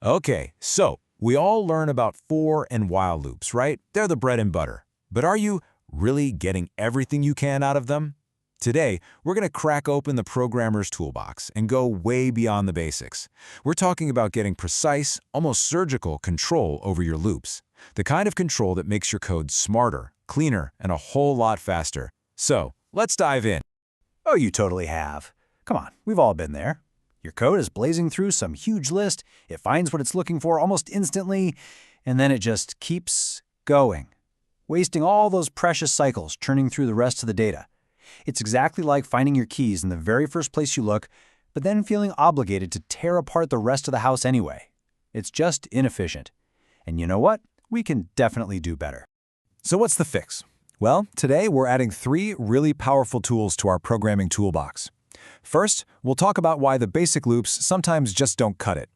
Okay, so we all learn about for and while loops, right? They're the bread and butter. But are you really getting everything you can out of them? Today, we're going to crack open the programmer's toolbox and go way beyond the basics. We're talking about getting precise, almost surgical control over your loops. The kind of control that makes your code smarter, cleaner, and a whole lot faster. So, let's dive in. Oh, you totally have. Come on, we've all been there. Your code is blazing through some huge list, it finds what it's looking for almost instantly, and then it just keeps going, wasting all those precious cycles churning through the rest of the data. It's exactly like finding your keys in the very first place you look, but then feeling obligated to tear apart the rest of the house anyway. It's just inefficient. And you know what? We can definitely do better. So what's the fix? Well, today we're adding 3 really powerful tools to our programming toolbox. First, we'll talk about why the basic loops sometimes just don't cut it.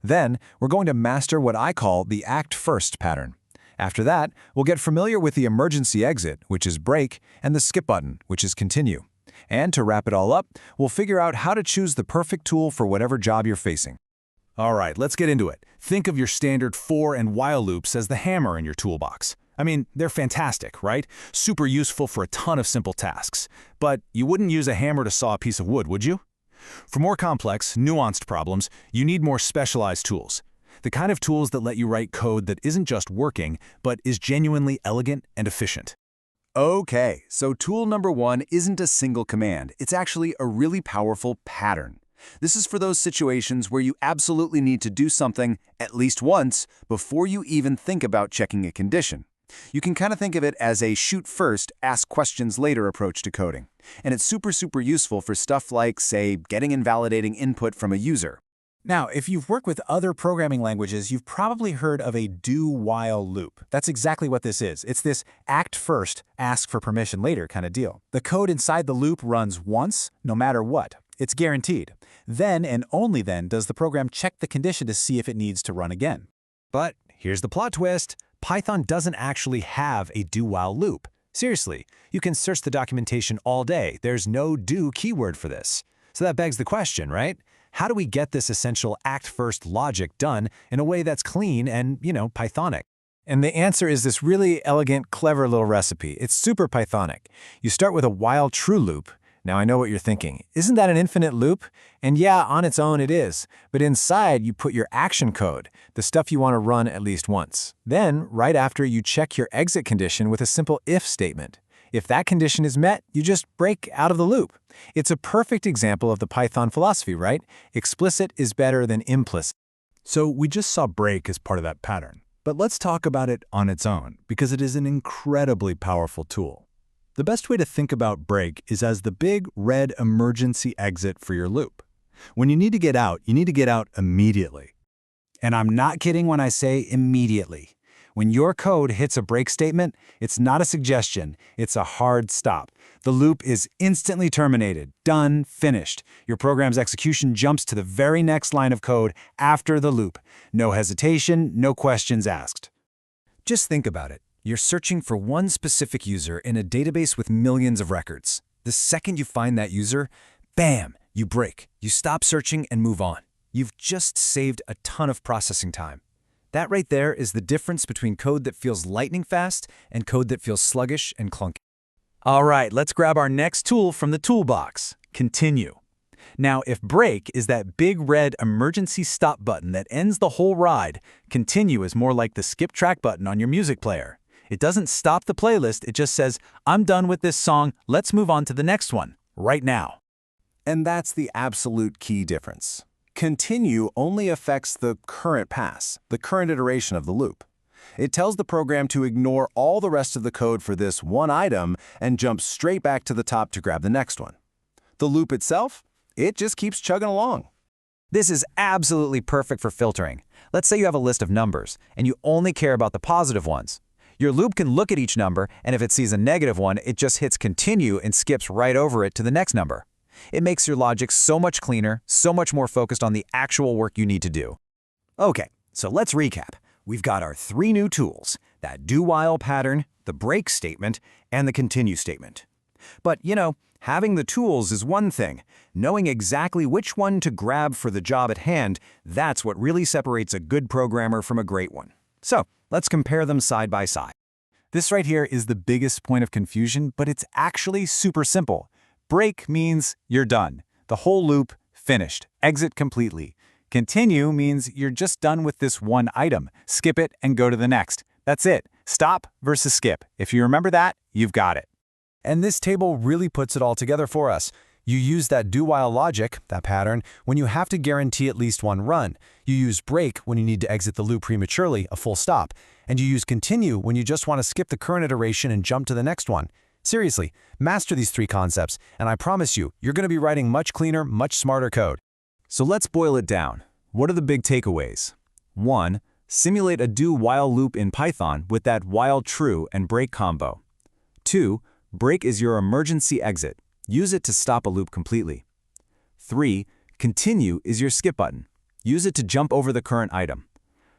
Then, we're going to master what I call the act first pattern. After that, we'll get familiar with the emergency exit, which is break, and the skip button, which is continue. And to wrap it all up, we'll figure out how to choose the perfect tool for whatever job you're facing. All right, let's get into it. Think of your standard for and while loops as the hammer in your toolbox. I mean, they're fantastic, right? Super useful for a ton of simple tasks. But you wouldn't use a hammer to saw a piece of wood, would you? For more complex, nuanced problems, you need more specialized tools. The kind of tools that let you write code that isn't just working, but is genuinely elegant and efficient. Okay, so tool number 1 isn't a single command. It's actually a really powerful pattern. This is for those situations where you absolutely need to do something at least once before you even think about checking a condition. You can kind of think of it as a shoot first, ask questions later approach to coding. And it's super useful for stuff like, say, getting and validating input from a user. Now, if you've worked with other programming languages, you've probably heard of a do-while loop. That's exactly what this is. It's this act first, ask for permission later kind of deal. The code inside the loop runs once, no matter what. It's guaranteed. Then and only then does the program check the condition to see if it needs to run again. But here's the plot twist. Python doesn't actually have a do-while loop. Seriously, you can search the documentation all day. There's no do keyword for this. So that begs the question, right? How do we get this essential act-first logic done in a way that's clean and, Pythonic? And the answer is this really elegant, clever little recipe. It's super Pythonic. You start with a while true loop. Now I know what you're thinking. Isn't that an infinite loop? And yeah, on its own it is. But inside you put your action code, the stuff you want to run at least once. Then, right after, you check your exit condition with a simple if statement. If that condition is met, you just break out of the loop. It's a perfect example of the Python philosophy, right? Explicit is better than implicit. So we just saw break as part of that pattern. But let's talk about it on its own, because it is an incredibly powerful tool. The best way to think about break is as the big red emergency exit for your loop. When you need to get out, you need to get out immediately. And I'm not kidding when I say immediately. When your code hits a break statement, it's not a suggestion, it's a hard stop. The loop is instantly terminated, done, finished. Your program's execution jumps to the very next line of code after the loop. No hesitation, no questions asked. Just think about it. You're searching for one specific user in a database with millions of records. The second you find that user, bam, you break. You stop searching and move on. You've just saved a ton of processing time. That right there is the difference between code that feels lightning fast and code that feels sluggish and clunky. All right, let's grab our next tool from the toolbox, continue. Now, if break is that big red emergency stop button that ends the whole ride, continue is more like the skip track button on your music player. It doesn't stop the playlist, it just says, I'm done with this song, let's move on to the next one, right now. And that's the absolute key difference. Continue only affects the current pass, the current iteration of the loop. It tells the program to ignore all the rest of the code for this one item and jump straight back to the top to grab the next one. The loop itself, it just keeps chugging along. This is absolutely perfect for filtering. Let's say you have a list of numbers, and you only care about the positive ones. Your loop can look at each number, and if it sees a negative one, it just hits continue and skips right over it to the next number. It makes your logic so much cleaner, so much more focused on the actual work you need to do. Okay, so let's recap. We've got our 3 new tools, that do-while pattern, the break statement, and the continue statement. But, Having the tools is one thing. Knowing exactly which one to grab for the job at hand, that's what really separates a good programmer from a great one. So, let's compare them side by side. This right here is the biggest point of confusion, but it's actually super simple. Break means you're done. The whole loop, finished. Exit completely. Continue means you're just done with this one item. Skip it and go to the next. That's it. Stop versus skip. If you remember that, you've got it. And this table really puts it all together for us. You use that do-while logic, that pattern, when you have to guarantee at least one run. You use break when you need to exit the loop prematurely, a full stop. And you use continue when you just want to skip the current iteration and jump to the next one. Seriously, master these three concepts, and I promise you, you're going to be writing much cleaner, much smarter code. So let's boil it down. What are the big takeaways? 1. Simulate a do-while loop in Python with that while true and break combo. 2. Break is your emergency exit. Use it to stop a loop completely. 3. Continue is your skip button. Use it to jump over the current item.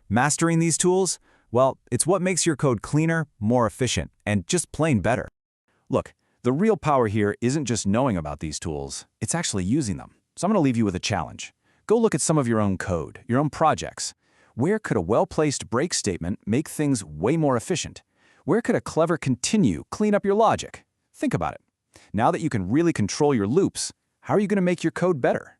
Mastering these tools? Well, it's what makes your code cleaner, more efficient, and just plain better. Look, the real power here isn't just knowing about these tools, it's actually using them. So I'm going to leave you with a challenge. Go look at some of your own code, your own projects. Where could a well-placed break statement make things way more efficient? Where could a clever continue clean up your logic? Think about it. Now that you can really control your loops, how are you going to make your code better?